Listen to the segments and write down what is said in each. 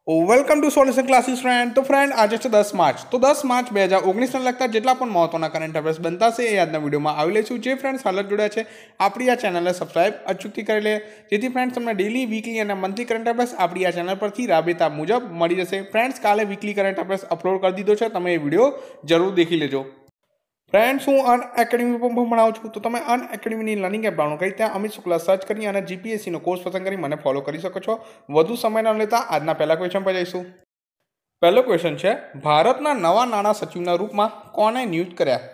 Welcome to solution classes friend. તો friend આજે છે 10 માર્ચ. તો 10 માર્ચ 2019ને લગતા જેટલા પણ મહત્વના કરંટ અફેર્સ બનતા છે એ આજના વિડીયોમાં આવી લઈશું. જે ફ્રેન્ડ્સ હાલ જ જોડ્યા છે આપણી આ ચેનલને સબસ્ક્રાઇબ અચૂકથી કરી લે, જેથી ફ્રેન્ડ્સ તમને ડેલી, વીકલી અને મંથલી કરંટ અફેર્સ આપણી આ ચેનલ પરથી રાબેતા મુજબ મળી જશે. ફ્રેન્ડ્સ કાલે વીકલી કરંટ અફેર્સ અપલોડ કરી દીધો છે, તમે એ વિડીયો જરૂર દેખી લેજો. ફ્રેન્ડ્સ હું અન એકેડમી પર ભણાવું છું, તો તમે અન એકેડમીની લર્નિંગ એપ ડાઉનલોડ કરી ત્યાં અમિત શુક્લા સર્ચ કરી અને જીપીએસસીનો કોર્સ પસંદ કરી મને ફોલો કરી શકો છો. વધુ સમય ન લેતા આજના પહેલા ક્વેશ્ચન પર જઈશું. પહેલો ક્વેશ્ચન છે, ભારતના નવા નાણાં સચિવના રૂપમાં કોને નિયુક્ત કર્યા?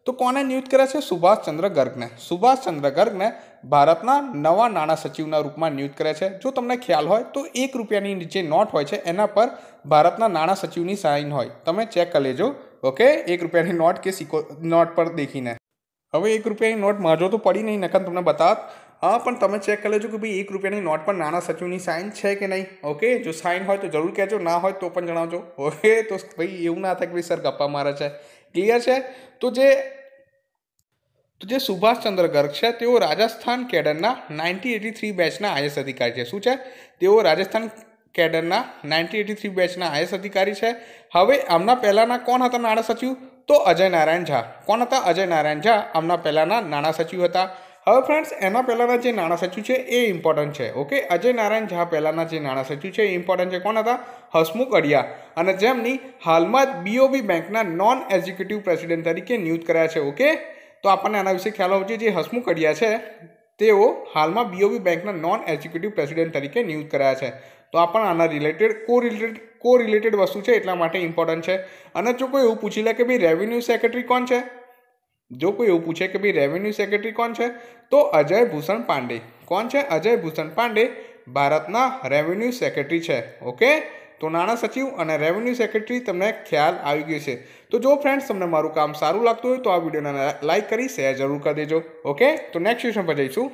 તો કોને નિયુક્ત કર્યા છે? સુભાષચંદ્ર ગર્ગને. સુભાષચંદ્ર ગર્ગને ભારતના નવા નાણાં સચિવના રૂપમાં નિયુક્ત કર્યા છે. જો તમને ખ્યાલ હોય તો ₹1ની જે નોટ હોય છે એના પર ભારતના નાણાં સચિવની સાઇન હોય, તમે ચેક કરી લેજો. ઓકે, ₹1ની નોટ કે સિક્કો નોટ પર દેખીને. હવે ₹1ની નોટ માજો તો પડી નહીં, નકર તમને બતાવત. હા, પણ તમે ચેક કરી લેજો કે ભાઈ ₹1ની નોટ પર નાણાં સચિવની સાઇન છે કે નહીં. ઓકે, જો સાઇન હોય તો જરૂર કહેજો, ના હોય તો પણ જણાવજો. ઓકે, તો ભાઈ એવું ના થાય કે ભાઈ સર ગપ્પા મારે છે. ક્લિયર છે? તો જે સુભાષચંદ્ર ગર્ગ છે તેઓ રાજસ્થાન કેડરના 1983 બેચના આઈએએસ અધિકારી છે. શું છે? તેઓ રાજસ્થાન કેડરના 1983 બેચના આઈએએસ અધિકારી છે. હવે આમના પહેલાના કોણ હતા નાણાં સચિવ? તો અજય નારાયણ ઝા. કોણ હતા? અજય નારાયણ ઝા આમના પહેલાના નાણાં સચિવ હતા. હવે ફ્રેન્ડ્સ એના પહેલાના જે નાણાં સચિવ છે એ ઇમ્પોર્ટન્ટ છે. ઓકે, અજય નારાયણ ઝા પહેલાના જે નાણાં સચિવ છે એ ઇમ્પોર્ટન્ટ છે. કોણ હતા? હસમુખ અઢિયા, અને જેમની હાલમાં જ બીઓબી બેંકના નોન એક્ઝિક્યુટિવ પ્રેસિડેન્ટ તરીકે નિયુક્ત કર્યા છે. ઓકે, તો આપણને આના વિશે ખ્યાલ હોવો જોઈએ. જે હસમુખ અઢિયા છે તેઓ હાલમાં બીઓબી બેંકના નોન એક્ઝિક્યુટિવ પ્રેસિડેન્ટ તરીકે નિયુક્ત કર્યા છે. તો આપણને આના રિલેટેડ વસ્તુ છે, એટલા માટે ઇમ્પોર્ટન્ટ છે. અને જો કોઈ એવું પૂછી લે કે ભાઈ રેવન્યુ સેક્રેટરી કોણ છે, જો કોઈ એવું પૂછે કે ભાઈ રેવન્યુ સેક્રેટરી કોણ છે, તો અજય ભૂષણ પાંડે. કોણ છે? અજય ભૂષણ પાંડે ભારતના રેવન્યુ સેક્રેટરી છે. ઓકે, તો નાણાં સચિવ અને રેવન્યુ સેક્રેટરી તમને ખ્યાલ આવી ગયો છે. તો જો ફ્રેન્ડ્સ તમને મારું કામ સારું લાગતું હોય તો આ વિડીયોને લાઇક કરી શેર જરૂર કરી દેજો. ઓકે, તો નેક્સ્ટ ક્વેશ્ચન પર જઈશું.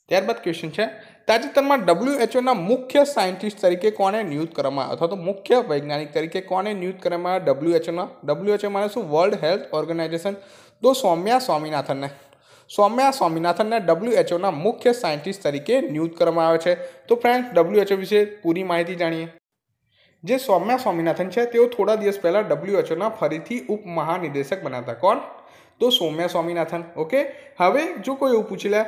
ત્યારબાદ ક્વેશ્ચન છે, તાજેતરમાં WHO ના મુખ્ય સાયન્ટિસ્ટ તરીકે કોને નિયુક્ત કરવામાં અથવા તો મુખ્ય વૈજ્ઞાનિક તરીકે કોને નિયુક્ત કરવામાં WHO માને શું? World health organisation. તો સૌમ્યા સ્વામીનાથનને WHO ના મુખ્ય સાયન્ટિસ્ટ તરીકે નિયુક્ત કરવામાં આવે છે. તો ફ્રેન્ડ્સ WHO વિશે પૂરી માહિતી જાણીએ. જે સૌમ્યા સ્વામીનાથન છે તેઓ થોડા દિવસ પહેલા WHO ના ફરીથી ઉપમહાનિદેશક બન્યા હતા. કોણ? તો સૌમ્યા સ્વામીનાથન. ઓકે, હવે જો કોઈ એવું પૂછી લે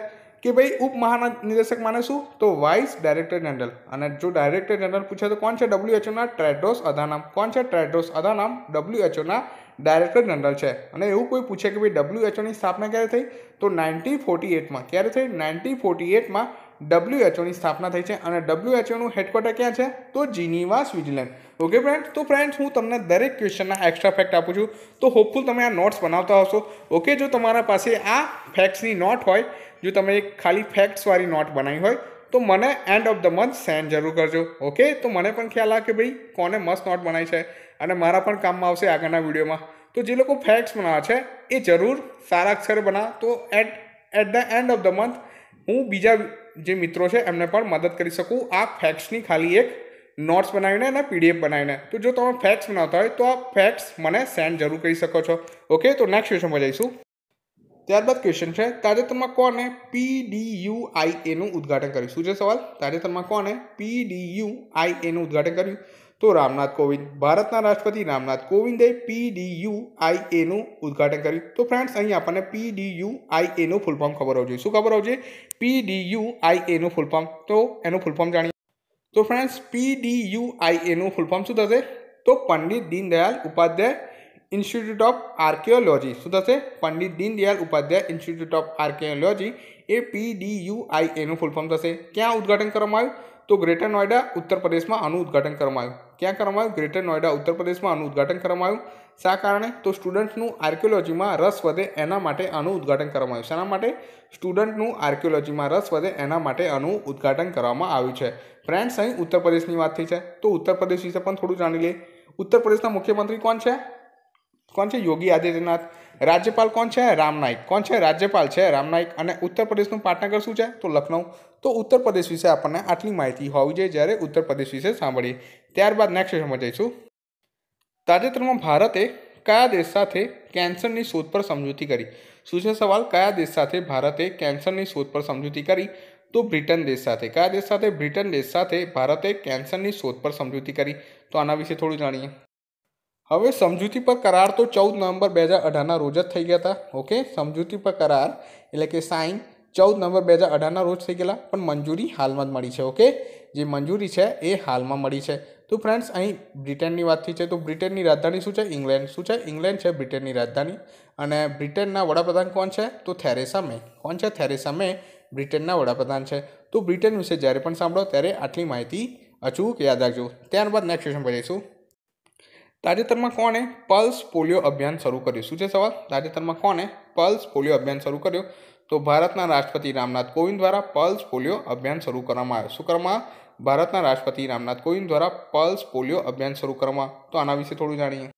કે ભાઈ ઉપમહાનિદેશક માને શું? તો વાઇસ ડાયરેક્ટર જનરલ. અને જો ડાયરેક્ટર જનરલ પૂછે તો કોણ છે? WHO ના ટેડ્રોસ અધાનમ. કોણ છે? ટેડ્રોસ અધાનમ WHO ના ડાયરેક્ટર જનરલ છે. અને એવું કોઈ પૂછે કે ભાઈ WHO ની સ્થાપના ક્યારે થઈ? તો 1948માં. ક્યારે થઈ? 1948માં WHO ની સ્થાપના થઈ છે. અને WHO નું હેડક્વાર્ટર ક્યાં છે? તો જીનીવા, સ્વિટ્ઝરલેન્ડ. ઓકે ફ્રેન્ડ્સ, તો ફ્રેન્ડ્સ હું તમને દરેક ક્વેશ્ચનના એક્સ્ટ્રા ફેક્ટ આપું છું, તો હોપફુલ તમે આ નોટ્સ બનાવતા હશો. ઓકે, જો તમારા પાસે આ ફેક્ટ્સની નોટ હોય, જો તમે એક ખાલી ફેક્ટ્સવાળી નોટ બનાવી હોય તો મને and of the month send જરૂર કરજો. ઓકે, તો મને પણ ખ્યાલ આવે કે ભાઈ કોને મસ્ત નોટ બનાવી છે અને મારા પણ કામમાં આવશે આગળના વિડીયોમાં. તો જે લોકો ફેક્ટ્સ બનાવે છે એ જરૂર સારા અક્ષરે બનાવે, તો at the end of the month હું બીજા જે મિત્રો છે એમને પણ મદદ કરી શકું આ ફેક્ટ્સની ખાલી એક નોટ્સ બનાવીને અને PDF બનાવીને. તો જો તમે ફેક્ટ્સ બનાવતા હોય તો આ ફેક્ટ્સ મને સેન્ડ જરૂર કરી શકો છો. ઓકે, તો નેક્સ્ટ ક્વેશ્ચનમાં જઈશું. ત્યારબાદ ક્વેશ્ચન છે, તાજેતરમાં કોને PDUIAનું ઉદ્ઘાટન કર્યું? શું છે સવાલ? તાજેતરમાં કોને PDUIAનું ઉદ્ઘાટન કર્યું? તો રામનાથ કોવિંદ. ભારતના રાષ્ટ્રપતિ રામનાથ કોવિંદે PDUIAનું ઉદ્ઘાટન કર્યું. તો ફ્રેન્ડ્સ અહીં આપણને PDUIAનું ફૂલ ફોર્મ ખબર હોવું જોઈએ. શું ખબર હોવું જોઈએ? PDUIAનું ફૂલ ફોર્મ. તો એનું ફૂલ ફોર્મ જાણીએ. તો ફ્રેન્ડ્સ PDUIAનું ફૂલ ફોર્મ શું થશે? તો Pandit Deendayal Upadhyay institute of archaeology. શું થશે? Pandit Deendayal Upadhyay institute of archaeology એ PDUIAનું ફૂલ ફોર્મ થશે. ક્યાં ઉદ્ઘાટન કરવામાં આવ્યું? તો ગ્રેટર નોઈડા, ઉત્તર પ્રદેશમાં આનું ઉદ્ઘાટન કરવામાં આવ્યું. ક્યાં કરવામાં આવ્યું? ગ્રેટર નોઈડા, ઉત્તર પ્રદેશમાં આનું ઉદ્ઘાટન કરવામાં આવ્યું. શા કારણે? તો સ્ટુડન્ટનું આર્કિયોલોજીમાં રસ વધે એના માટે આનું ઉદ્ઘાટન કરવામાં આવ્યું. શાના માટે? સ્ટુડન્ટનું આર્કિયોલોજીમાં રસ વધે એના માટે આનું ઉદ્ઘાટન કરવામાં આવ્યું છે. ફ્રેન્ડ્સ અહીં ઉત્તર પ્રદેશની વાત થઈ છે, તો ઉત્તર પ્રદેશ વિશે પણ થોડું જાણી લઈએ. ઉત્તર પ્રદેશના મુખ્યમંત્રી કોણ છે? યોગી આદિત્યનાથ. રાજ્યપાલ કોણ છે? રામનાઈક. કોણ છે? રાજ્યપાલ છે રામનાઈક. અને ઉત્તર પ્રદેશનું પાટનગર શું છે? તો લખનઉ. તો ઉત્તર પ્રદેશ વિશે આપણને આટલી માહિતી હોવી જોઈએ જ્યારે ઉત્તર પ્રદેશ વિશે સાંભળીએ. ત્યારબાદ નેક્સ્ટ ક્વેશ્ચનમાં જઈશું. તાજેતરમાં ભારતે કયા દેશ સાથે કેન્સરની શોધ પર સમજૂતી કરી? શું છે સવાલ? કયા દેશ સાથે ભારતે કેન્સરની શોધ પર સમજૂતી કરી? તો બ્રિટન દેશ સાથે. કયા દેશ સાથે? બ્રિટન દેશ સાથે ભારતે કેન્સરની શોધ પર સમજૂતી કરી. તો આના વિશે થોડું જાણીએ. હવે સમજૂતી પર કરાર તો 14 નવેમ્બર 2018ના રોજ જ થઈ ગયા હતા. ઓકે, સમજૂતી પર કરાર એટલે કે સાઇન 14 નવેમ્બર 2018ના રોજ થઈ ગયેલા, પણ મંજૂરી હાલમાં જ મળી છે. ઓકે, જે મંજૂરી છે એ હાલમાં મળી છે. તો ફ્રેન્ડ્સ, અહીં બ્રિટનની વાત થઈ છે. તો બ્રિટનની રાજધાની શું છે? ઇંગ્લેન્ડ. શું છે? ઇંગ્લેન્ડ છે બ્રિટનની રાજધાની. અને બ્રિટનના વડાપ્રધાન કોણ છે? તો થેરેસા મે. કોણ છે? થેરેસા મે બ્રિટનના વડાપ્રધાન છે. તો બ્રિટન વિશે જ્યારે પણ સાંભળો ત્યારે આટલી માહિતી અચૂક યાદ રાખજો. ત્યારબાદ નેક્સ્ટ ક્વેશ્ચન પર જઈશું. તાજેતરમાં કોણે પલ્સ પોલિયો અભિયાન શરૂ કર્યું? શું છે સવાલ? તાજેતરમાં કોણે પલ્સ પોલિયો અભિયાન શરૂ કર્યું? તો ભારતના રાષ્ટ્રપતિ રામનાથ કોવિંદ દ્વારા પલ્સ પોલિયો અભિયાન શરૂ કરવામાં આવ્યું. શું કરવામાં? ભારતના રાષ્ટ્રપતિ રામનાથ કોવિંદ દ્વારા પલ્સ પોલિયો અભિયાન શરૂ કરવામાં. તો આના વિશે થોડું જાણીએ.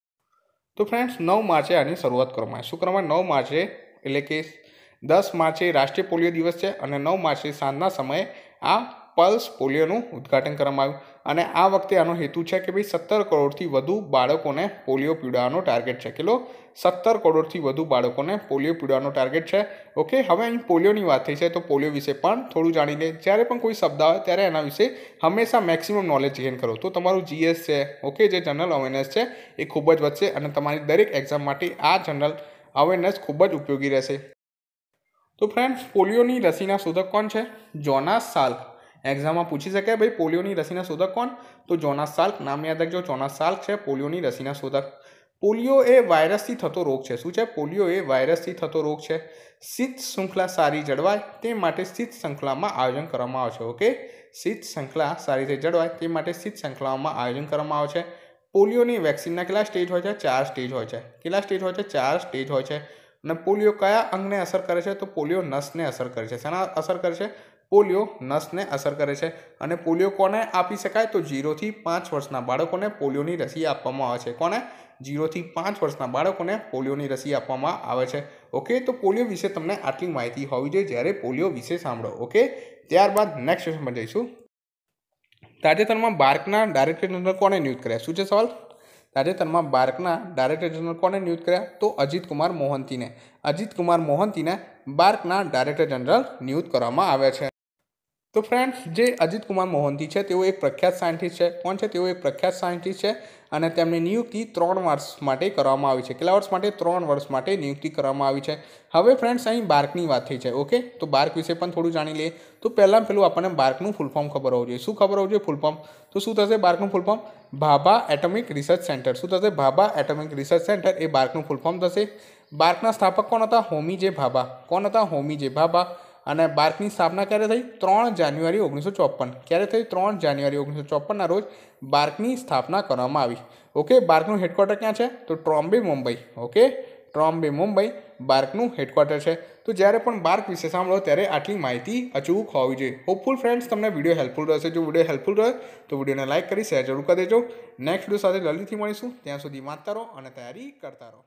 તો ફ્રેન્ડ્સ, 9 માર્ચે આની શરૂઆત કરવામાં આવી. શું કરવામાં? 9 માર્ચે એટલે કે 10 માર્ચે રાષ્ટ્રીય પોલિયો દિવસ છે અને 9 માર્ચે સાંજના સમયે આ પલ્સ પોલિયોનું ઉદ્ઘાટન કરવામાં આવ્યું. અને આ વખતે આનો હેતુ છે કે ભાઈ 17 કરોડથી વધુ બાળકોને પોલિયો પીવડાવવાનો ટાર્ગેટ છે. કેટલો? 17 કરોડથી વધુ બાળકોને પોલિયો પીવડાવવાનો ટાર્ગેટ છે. ઓકે, હવે અહીં પોલિયોની વાત થઈ છે તો પોલિયો વિશે પણ થોડું જાણી લે. જ્યારે પણ કોઈ શબ્દ આવે ત્યારે એના વિશે હંમેશા મેક્સિમમ નોલેજ ગેઇન કરો તો તમારું જીએસ છે, ઓકે, જે જનરલ અવેરનેસ છે એ ખૂબ જ વધશે અને તમારી દરેક એક્ઝામ માટે આ જનરલ અવેરનેસ ખૂબ જ ઉપયોગી રહેશે. તો ફ્રેન્ડ્સ, પોલિયોની રસીના શોધક કોણ છે? જોનાસ સાલ્ક. એક્ઝામમાં પૂછી શકે ભાઈ પોલિયોની રસીના શોધક કોણ? તો જોનાસ સાલ્ક. નામ યાદ રાખજો, જોનાસ સાલ્ક છે પોલિયોની રસીના શોધક. પોલિયો એ વાયરસથી થતો રોગ છે. શું છે? પોલિયો એ વાયરસથી થતો રોગ છે. શીત શૃંખલા સારી જળવાય તે માટે શીત શૃંખલામાં આયોજન કરવામાં આવે છે. ઓકે, શીત શૃંખલા સારી રીતે જળવાય તે માટે શીત શૃંખલામાં આયોજન કરવામાં આવે છે. પોલિયોની વેક્સિનના કેટલા સ્ટેજ હોય છે? 4 સ્ટેજ હોય છે. કેટલા સ્ટેજ હોય છે? 4 સ્ટેજ હોય છે. અને પોલિયો કયા અંગને અસર કરે છે? તો પોલિયો નસને અસર કરે છે. શેના અસર કરે છે? પોલિયો નસને અસર કરે છે. અને પોલિયો કોને આપી શકાય? તો 0 થી 5 વર્ષના બાળકોને પોલિયોની રસી આપવામાં આવે છે. કોને? 0 થી 5 વર્ષના બાળકોને પોલિયોની રસી આપવામાં આવે છે. ઓકે, તો પોલિયો વિશે તમને આટલી માહિતી હોવી જોઈએ જ્યારે પોલિયો વિશે સાંભળો. ઓકે, ત્યારબાદ નેક્સ્ટ ક્વેશ્ચન પર જઈશું. તાજેતરમાં બાર્કના ડાયરેક્ટર જનરલ કોને નિયુક્ત કર્યા? શું છે સવાલ? તાજેતરમાં બાર્કના ડાયરેક્ટર જનરલ કોને નિયુક્ત કર્યા? તો અજીત કુમાર મોહંતીને. અજીત કુમાર મોહંતીને બાર્કના ડાયરેક્ટર જનરલ નિયુક્ત કરવામાં આવ્યા છે. તો ફ્રેન્ડ્સ, જે અજીત કુમાર મોહંતી છે તેઓ એક પ્રખ્યાત સાયન્ટિસ્ટ છે. કોણ છે? તેઓ એક પ્રખ્યાત સાયન્ટિસ્ટ છે અને તેમની નિયુક્તિ 3 વર્ષ માટે કરવામાં આવી છે. કેટલા વર્ષ માટે? 3 વર્ષ માટે નિયુક્તિ કરવામાં આવી છે. હવે ફ્રેન્ડ્સ, અહીં બાર્કની વાત થઈ છે. ઓકે, તો બાર્ક વિશે પણ થોડું જાણી લઈએ. તો પહેલાં આપણને બાર્કનું ફૂલ ફોર્મ ખબર હોવું જોઈએ. શું ખબર હોવું જોઈએ? Full form. તો શું થશે બાર્કનું full form? Bhabha atomic research centre. શું થશે? ભાભા એટોમિક રિસર્ચ સેન્ટર એ બાર્કનું ફૂલ ફોર્મ થશે. બાર્કના સ્થાપક કોણ હતા? હોમી જે ભાભા. કોણ હતા? હોમી જે ભાભા. અને બાર્કની સ્થાપના ક્યારે થઈ? 3 જાન્યુઆરી 1954. ક્યારે થઈ? 3 જાન્યુઆરી 1954ના રોજ બાર્કની સ્થાપના કરવામાં આવી. ઓકે, બાર્કનું હેડક્વાર્ટર ક્યાં છે? તો ટ્રોમ્બે, મુંબઈ. ઓકે, ટ્રોમ્બે, મુંબઈ બાર્કનું હેડક્વાર્ટર છે. તો જ્યારે પણ બાર્ક વિશે સાંભળો ત્યારે આટલી માહિતી અચૂક હોવી જોઈએ. હોપફુલ ફ્રેન્ડ્સ, તમને વિડીયો હેલ્પફુલ રહેશે. જો વિડીયો હેલ્પફુલ રહે તો વિડીયોને લાઇક કરી શેર જરૂર કરી દેજો. નેક્સ્ટ વિડીયો સાથે જલ્દીથી મળીશું. ત્યાં સુધી વાંચતા રહો અને તૈયારી કરતા રહો.